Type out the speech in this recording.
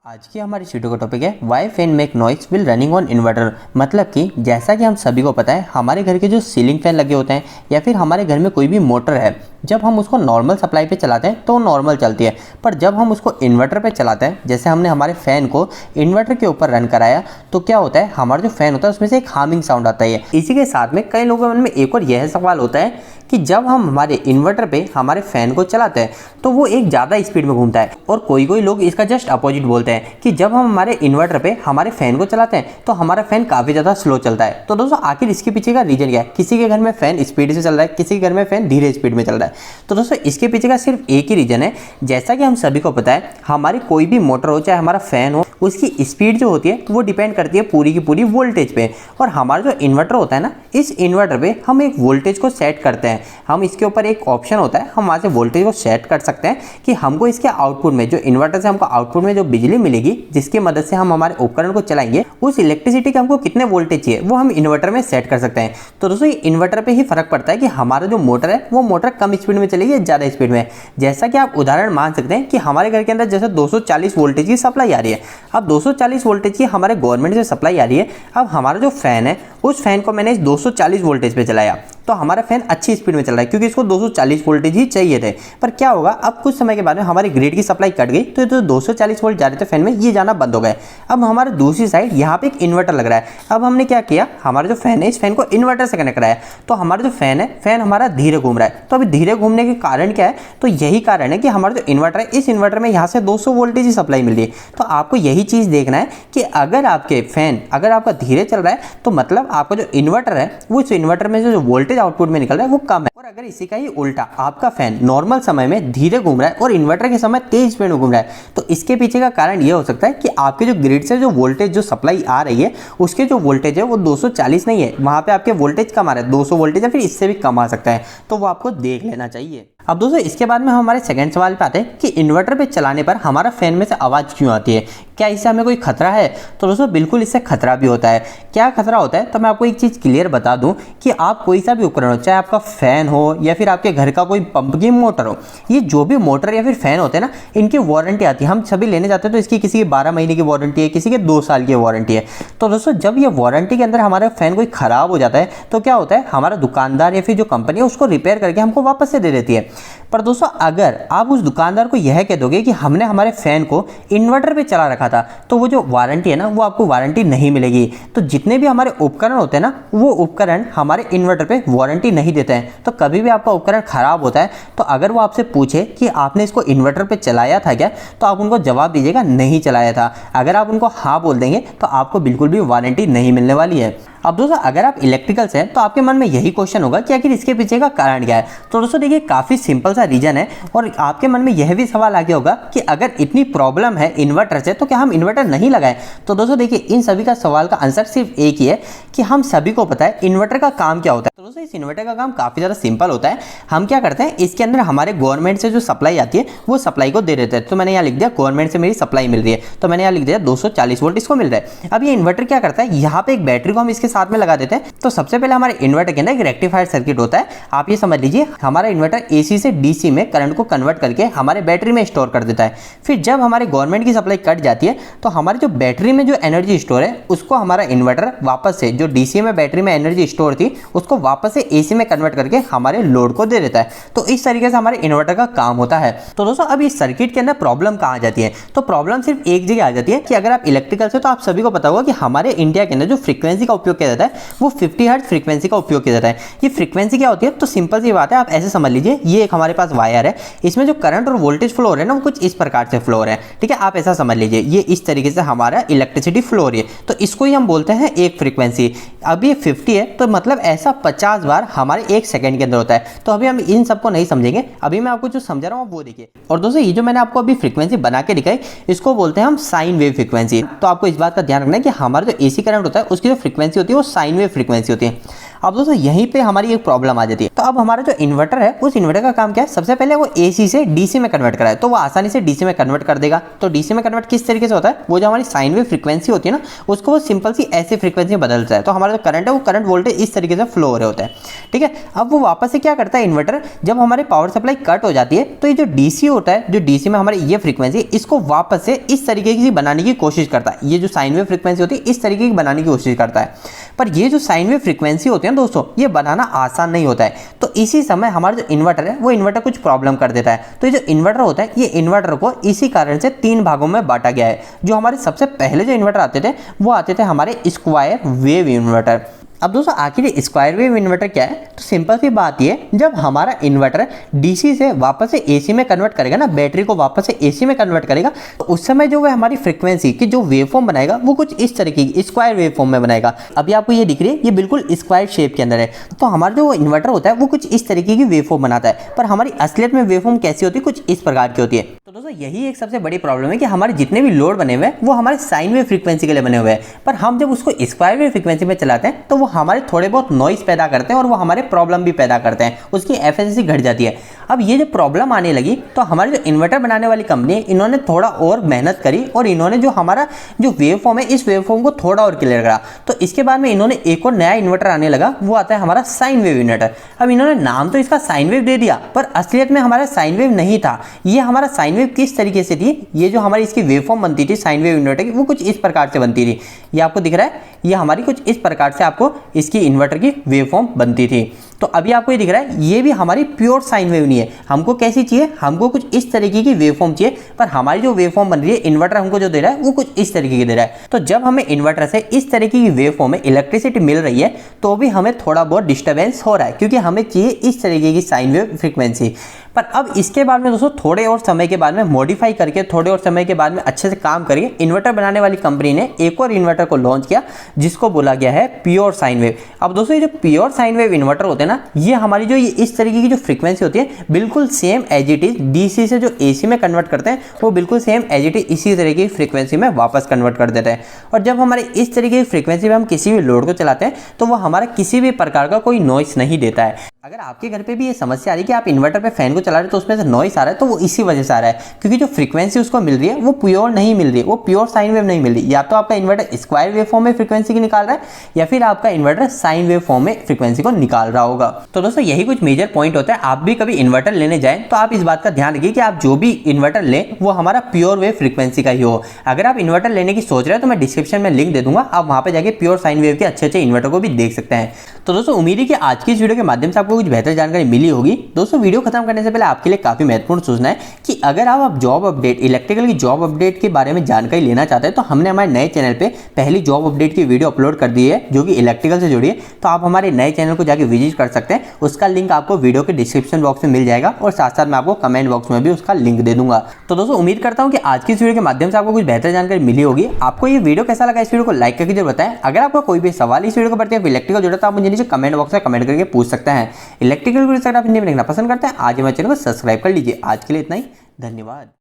आज की हमारी वीडियो का टॉपिक है why fan make noise will running on inverter. मतलब कि जैसा कि हम सभी को पता है हमारे घर के जो सीलिंग फैन लगे होते हैं या फिर हमारे घर में कोई भी मोटर है, जब हम उसको नॉर्मल सप्लाई पे चलाते हैं तो वो नॉर्मल चलती है, पर जब हम उसको इन्वर्टर पे चलाते हैं, जैसे हमने हमारे फ़ैन को इन्वर्टर के ऊपर रन कराया, तो क्या होता है हमारा जो फ़ैन होता है उसमें से एक हार्मिंग साउंड आता है। इसी के साथ में कई लोगों के मन में एक और यह सवाल होता है कि जब हम हमारे इन्वर्टर पे हमारे फ़ैन को चलाते हैं तो वो एक ज़्यादा स्पीड में घूमता है, और कोई लोग इसका जस्ट अपोजिट बोलते हैं कि जब हम हमारे इन्वर्टर पे हमारे फ़ैन को चलाते हैं तो हमारा फ़ैन काफ़ी ज़्यादा स्लो चलता है। तो दोस्तों आखिर इसके पीछे का रीज़न क्या है? किसी के घर में फ़ैन स्पीड से चल रहा है, किसी के घर में फ़ैन धीरे स्पीड में चल रहा है। तो दोस्तों इसके पीछे का सिर्फ एक ही रीज़न है। जैसा कि हम सभी को पता है हमारी कोई भी मोटर हो, चाहे हमारा फ़ैन हो, उसकी स्पीड जो होती है वो डिपेंड करती है पूरी की पूरी वोल्टेज पे। और हमारा जो इन्वर्टर होता है ना, इस इन्वर्टर पे हम एक वोल्टेज को सेट करते हैं। हम इसके ऊपर एक ऑप्शन होता है, हम वहाँ से वोल्टेज को सेट कर सकते हैं कि हमको इसके आउटपुट में, जो इन्वर्टर से हमको आउटपुट में जो बिजली मिलेगी जिसकी मदद से हम हमारे उपकरण को चलाएंगे, उस इलेक्ट्रिसिटी के हमको कितने वोल्टेज चाहिए वो हम इन्वर्टर में सेट कर सकते हैं। तो दोस्तों ये इन्वर्टर पे ही फर्क पड़ता है कि हमारा जो मोटर है वो मोटर कम स्पीड में चलेगी या ज़्यादा स्पीड में। जैसा कि आप उदाहरण मान सकते हैं कि हमारे घर के अंदर जैसे 240 वोल्टेज की सप्लाई आ रही है। अब 240 वोल्टेज की हमारे गवर्नमेंट से सप्लाई आ रही है। अब हमारा जो फ़ैन है उस फैन को मैंने 240 वोल्टेज पे चलाया तो हमारा फैन अच्छी स्पीड में चल रहा है क्योंकि इसको 240 वोल्टेज ही चाहिए थे। पर क्या होगा, अब कुछ समय के बाद में हमारी ग्रिड की सप्लाई कट गई तो जो 240 वोल्ट जा रहे थे फैन में, ये जाना बंद हो गए। अब हमारे दूसरी साइड यहाँ पे एक इन्वर्टर लग रहा है। अब हमने क्या किया, हमारा जो फैन है इस फैन को इन्वर्टर से कनेक्ट कराया, तो हमारा जो फैन है, फैन हमारा धीरे घूम रहा है। तो अभी धीरे घूमने के कारण क्या है, तो यही कारण है कि हमारा जो इन्वर्टर है, इस इन्वर्टर में यहाँ से 200 वोल्टेज की सप्लाई मिल रही है। तो आपको यही चीज़ देखना है कि अगर आपके फैन अगर आपका धीरे चल रहा है तो मतलब आपका जो इन्वर्टर है वो इस इन्वर्टर में से जो वोल्टेज आउटपुट में निकल रहा है वो कम है। और अगर इसी का ही उल्टा आपका फैन नॉर्मल समय में धीरे घूम रहा है और इन्वर्टर के समय तेज स्पीड में घूम रहा है, तो इसके पीछे का कारण ये हो सकता है कि आपके जो ग्रिड से जो वोल्टेज जो सप्लाई आ रही है उसके जो वोल्टेज है वो 240 नहीं है, वहां पे आपके वोल्टेज कम आ रहा है, 200 वोल्टेज या फिर इससे भी कम आ सकता है। तो वो आपको देख लेना चाहिए। अब दोस्तों इसके बाद में हम हमारे सेकंड सवाल पे आते हैं कि इन्वर्टर पे चलाने पर हमारा फैन में से आवाज़ क्यों आती है, क्या इससे हमें कोई खतरा है? तो दोस्तों बिल्कुल इससे खतरा भी होता है। क्या खतरा होता है, तो मैं आपको एक चीज़ क्लियर बता दूं कि आप कोई सा भी उपकरण हो, चाहे आपका फ़ैन हो या फिर आपके घर का कोई पंप की मोटर हो, ये जो भी मोटर या फिर फ़ैन होते हैं ना, इनकी वारंटी आती है। हम सभी लेने जाते हैं तो इसकी किसी की 12 महीने की वारंटी है, किसी के 2 साल की वारंटी है। तो दोस्तों जब ये वारंटी के अंदर हमारा फ़ैन कोई ख़राब हो जाता है तो क्या होता है, हमारा दुकानदार या फिर जो कंपनी है उसको रिपेयर करके हमको वापस से दे देती है। पर दोस्तों अगर आप उस दुकानदार को यह कह दोगे कि हमने हमारे फ़ैन को इन्वर्टर पे चला रखा था, तो वो जो वारंटी है ना वो आपको वारंटी नहीं मिलेगी। तो जितने भी हमारे उपकरण होते हैं ना, वो उपकरण हमारे इन्वर्टर पे वारंटी नहीं देते हैं। तो कभी भी आपका उपकरण ख़राब होता है तो अगर वो आपसे पूछे कि आपने इसको इन्वर्टर पे चलाया था क्या, तो आप उनको जवाब दीजिएगा नहीं चलाया था। अगर आप उनको हाँ बोल देंगे तो आपको बिल्कुल भी वारंटी नहीं मिलने वाली है। अब दोस्तों अगर आप इलेक्ट्रिकल से हैं तो आपके मन में यही क्वेश्चन होगा कि आखिर इसके पीछे का कारण क्या है। तो दोस्तों देखिए काफ़ी सिंपल सा रीजन है, और आपके मन में यह भी सवाल आ गया होगा कि अगर इतनी प्रॉब्लम है इन्वर्टर से तो क्या हम इन्वर्टर नहीं लगाएं। तो दोस्तों देखिए इन सभी का सवाल का आंसर सिर्फ एक ही है कि हम सभी को पता है इन्वर्टर का काम क्या होता है। तो दोस्तों इस इन्वर्टर का काम काफ़ी ज़्यादा सिंपल होता है। हम क्या करते हैं, इसके अंदर हमारे गवर्नमेंट से जो सप्लाई आती है वो सप्लाई को दे देते हैं। तो मैंने यहाँ लिख दिया गवर्नमेंट से मेरी सप्लाई मिल रही है, तो मैंने यहाँ लिख दिया 240 वोल्ट इसको मिल रहा है। अब ये इन्वर्टर क्या करता है, यहाँ पे एक बैटरी को हम इसके साथ में लगा देते हैं। तो सबसे पहले हमारे इन्वर्टर के अंदर एक रेक्टिफायर सर्किट होता है। आप ये समझ लीजिए हमारा इन्वर्टर एसी से डीसी में करंट को कन्वर्ट करके हमारे बैटरी में स्टोर कर देता है। फिर जब हमारे गवर्नमेंट की सप्लाई कट जाती है तो हमारे जो बैटरी में जो एनर्जी स्टोर है उसको हमारा इन्वर्टर वापस से, जो डीसी में बैटरी में एनर्जी स्टोर थी, उसको वापस से एसी में कन्वर्ट करके हमारे लोड को दे देता है। तो इस तरीके से हमारे इन्वर्टर का काम होता है। तो दोस्तों अब इस सर्किट के अंदर प्रॉब्लम कहाँ आ जाती है, तो प्रॉब्लम सिर्फ एक जगह आ जाती है कि अगर आप इलेक्ट्रिकल से, तो आप सभी को पता होगा कि हमारे इंडिया के अंदर जो फ्रीक्वेंसी का उपयोग किया जाता है वो 50 हर्ट्ज फ्रीक्वेंसी का उपयोग किया जाता है। ये फ्रीक्वेंसी क्या होती है, तो सिंपल सी बात है, आप ऐसे समझ लीजिए ये एक हमारे पास वायर है, इसमें जो करंट और वोल्टेज फ्लो हो रहा है ना वो कुछ इस प्रकार से फ्लो हो रहा है। ठीक है, आप ऐसा समझ लीजिए ये इस तरीके से हमारा इलेक्ट्रिसिटी फ्लो हो रही है, तो इसको ही हम बोलते हैं एक फ्रीक्वेंसी। अब ये 50 है तो मतलब ऐसा 50 बार हमारे एक सेकंड के अंदर होता है। तो अभी हम इन सबको नहीं समझेंगे, अभी मैं आपको जो समझा रहा हूँ वो देखिए। और दोस्तों ये जो मैंने आपको अभी फ्रीक्वेंसी बना के दिखाई, इसको बोलते हैं हम साइन वेव फ्रीक्वेंसी। तो आपको इस बात का ध्यान रखना है कि हमारा जो एसी करंट होता है उसकी जो फ्रीक्वेंसी होती है वो साइन वेव फ्रीक्वेंसी होती है। अब दोस्तों यहीं पे हमारी एक प्रॉब्लम आ जाती है। तो अब हमारा जो इन्वर्टर है उस इन्वर्टर का काम क्या है, सबसे पहले वो AC से DC में कन्वर्ट कराए, तो वो आसानी से DC में कन्वर्ट कर देगा। तो DC में कन्वर्ट किस तरीके से होता है, वो जो हमारी साइन वेव फ्रीक्वेंसी होती है ना, उसको वो सिंपल सी ऐसी फ्रीक्वेंसी में बदलता है। तो हमारा जो करंट है वो करंट वोल्टेज इस तरीके से फ्लो हो रहे होता है, ठीक है। अब वो वापस से क्या करता है इन्वर्टर, जब हमारे पावर सप्लाई कट हो जाती है तो ये जो DC होता है, जो DC में हमारे ये फ्रीक्वेंसी, इसको वापस से इस तरीके की बनाने की कोशिश करता है। ये जो साइन वेव फ्रीक्वेंसी होती है इस तरीके की बनाने की कोशिश करता है, पर ये जो साइन वेव फ्रीक्वेंसी होती है दोस्तों, ये बनाना आसान नहीं होता है। तो इसी समय हमारा जो इन्वर्टर है वो इन्वर्टर कुछ प्रॉब्लम कर देता है। तो ये जो इन्वर्टर होता है, ये इन्वर्टर को इसी कारण से 3 भागों में बांटा गया है। जो हमारे सबसे पहले जो इन्वर्टर आते थे वो आते थे हमारे स्क्वायर वेव इन्वर्टर। अब दोस्तों आखिर स्क्वायर वेव इन्वर्टर क्या है, तो सिंपल सी बात ये, जब हमारा इन्वर्टर DC से वापस से AC में कन्वर्ट करेगा ना, बैटरी को वापस से AC में कन्वर्ट करेगा, तो उस समय जो वह हमारी फ्रीक्वेंसी की जो वेव फॉर्म बनाएगा वो कुछ इस तरीके की स्क्वायर वेव फॉर्म में बनाएगा। अभी आपको ये दिख रही है, ये बिल्कुल स्क्वायर शेप के अंदर है। तो हमारा जो इन्वर्टर होता है वो कुछ इस तरीके की वेव फॉर्म बनाता है, पर हमारी असलियत में वेव फॉर्म कैसी होती है, कुछ इस प्रकार की होती है। तो दोस्तों यही एक सबसे बड़ी प्रॉब्लम है कि हमारे जितने भी लोड बने हुए हैं वो हमारे साइन वेव फ्रीक्वेंसी के लिए बने हुए हैं, पर हम जब उसको स्क्वायर वेव फ्रीक्वेंसी में चलाते हैं तो वो हमारे थोड़े बहुत नॉइस पैदा करते हैं और वो हमारे प्रॉब्लम भी पैदा करते हैं, उसकी एफिशिएंसी घट जाती है। अब ये जो प्रॉब्लम आने लगी तो हमारे जो इन्वर्टर बनाने वाली कंपनी है, इन्होंने थोड़ा और मेहनत करी और इन्होंने जो हमारा जो वेव फॉर्म है इस वेव फॉर्म को थोड़ा और क्लियर करा। तो इसके बाद में इन्होंने एक और नया इन्वर्टर आने लगा, वो आता है हमारा साइन वेव इन्वर्टर। अब इन्होंने नाम तो इसका साइन वेव दे दिया, पर असलियत में हमारा साइन वेव नहीं था। ये हमारा साइन वेव किस तरीके से थी, ये जो हमारी इसकी वेव फॉर्म बनती थी साइन वेव इन्वर्टर की, वो कुछ इस प्रकार से बनती थी। ये आपको दिख रहा है, ये हमारी कुछ इस प्रकार से आपको इसकी इन्वर्टर की वेव फॉर्म बनती थी। तो अभी आपको ये दिख रहा है, ये भी हमारी प्योर साइन वेव नहीं है। हमको कैसी चाहिए, हमको कुछ इस तरीके की वेव फॉर्म चाहिए, पर हमारी जो वेव फॉर्म बन रही है इन्वर्टर हमको जो दे रहा है वो कुछ इस तरीके की दे रहा है। तो जब हमें इन्वर्टर से इस तरीके की वेव फॉर्म में इलेक्ट्रिसिटी मिल रही है तो भी हमें थोड़ा बहुत डिस्टर्बेंस हो रहा है, क्योंकि हमें चाहिए इस तरीके की साइन वेव फ्रीक्वेंसी। पर अब इसके बाद में दोस्तों थोड़े और समय के बाद में मॉडिफाई करके, थोड़े और समय के बाद में अच्छे से काम करके, इन्वर्टर बनाने वाली कंपनी ने एक और इन्वर्टर को लॉन्च किया जिसको बोला गया है प्योर साइन वेव। अब दोस्तों ये जो प्योर साइन वेव इन्वर्टर होते हैं ना, ये हमारी जो ये इस तरीके की जो फ्रीक्वेंसी होती है बिल्कुल same as it is DC से जो AC में कन्वर्ट करते हैं वो बिल्कुल सेम एज इट इज इसी तरीके की फ्रीक्वेंसी में वापस कन्वर्ट कर देते हैं। और जब हमारे इस तरीके की फ्रीक्वेंसी में हम किसी भी लोड को चलाते हैं तो वो हमारा किसी भी प्रकार का कोई नॉइस नहीं देता है। अगर आपके घर पे भी ये समस्या आ रही है कि आप इन्वर्टर पे फैन को चला रहे हैं तो उसमें से नॉइस आ रहा है, तो वो इसी वजह से आ रहा है, क्योंकि जो फ्रीक्वेंसी उसको मिल रही है वो प्योर नहीं मिल रही है, वो प्योर साइन वेव नहीं मिल रही। या तो आपका इन्वर्टर स्क्वायर वेव फॉर्म में फ्रीक्वेंसी की निकाल रहा है, या फिर आपका इन्वर्टर साइन वेव फॉर्म में फ्रीक्वेंसी को निकाल रहा होगा। तो दोस्तों यही कुछ मेजर पॉइंट होता है। आप भी कभी इन्वर्टर लेने जाएं तो आप इस बात का ध्यान रखिए कि आप जो भी इन्वर्टर लें वो हमारा प्योर वेव फ्रीक्वेंसी का ही हो। अगर आप इन्वर्टर लेने की सोच रहे हैं तो मैं डिस्क्रिप्शन में लिंक दे दूंगा, आप वहां पे जाके प्योर साइन वेव के अच्छे इन्वर्टर को भी देख सकते हैं। तो दोस्तों उम्मीद है कि आज की इस वीडियो के माध्यम से आपको कुछ बेहतर जानकारी मिली होगी। दोस्तों वीडियो खत्म करने से पहले आपके लिए काफी महत्वपूर्ण सूचना है कि अगर आप जॉब अपडेट, इलेक्ट्रिकल की जॉब अपडेट के बारे में जानकारी लेना चाहते हैं तो हमने हमारे नए चैनल पे पहली जॉब अपडेट की वीडियो अपलोड कर दी है जो कि इलेक्ट्रिकल से जुड़ी है। तो आप हमारे नए चैनल को जाके विजिट कर सकते हैं, उसका लिंक आपको वीडियो के डिस्क्रिप्शन बॉक्स में मिल जाएगा और साथ साथ मैं आपको कमेंट बॉक्स में भी उसका लिंक दे दूंगा। तो दोस्तों उम्मीद करता हूं कि आज की इस वीडियो के माध्यम से आपको कुछ बेहतर जानकारी मिली होगी। आपको ये वीडियो कैसा लगा, इस वीडियो को लाइक करके जरूर बताएं। अगर आपका कोई भी सवाल इस वीडियो को बढ़ते इलेक्ट्रिकल जुड़ा तो आप मुझे नीचे कमेंट बॉक्स में कमेंट करके पूछ सकते हैं। इलेक्ट्रिकल वीडियो अगर आप हिंदी में देखना पसंद करते हैं आज हमारे चैनल को सब्सक्राइब कर लीजिए। आज के लिए इतना ही, धन्यवाद।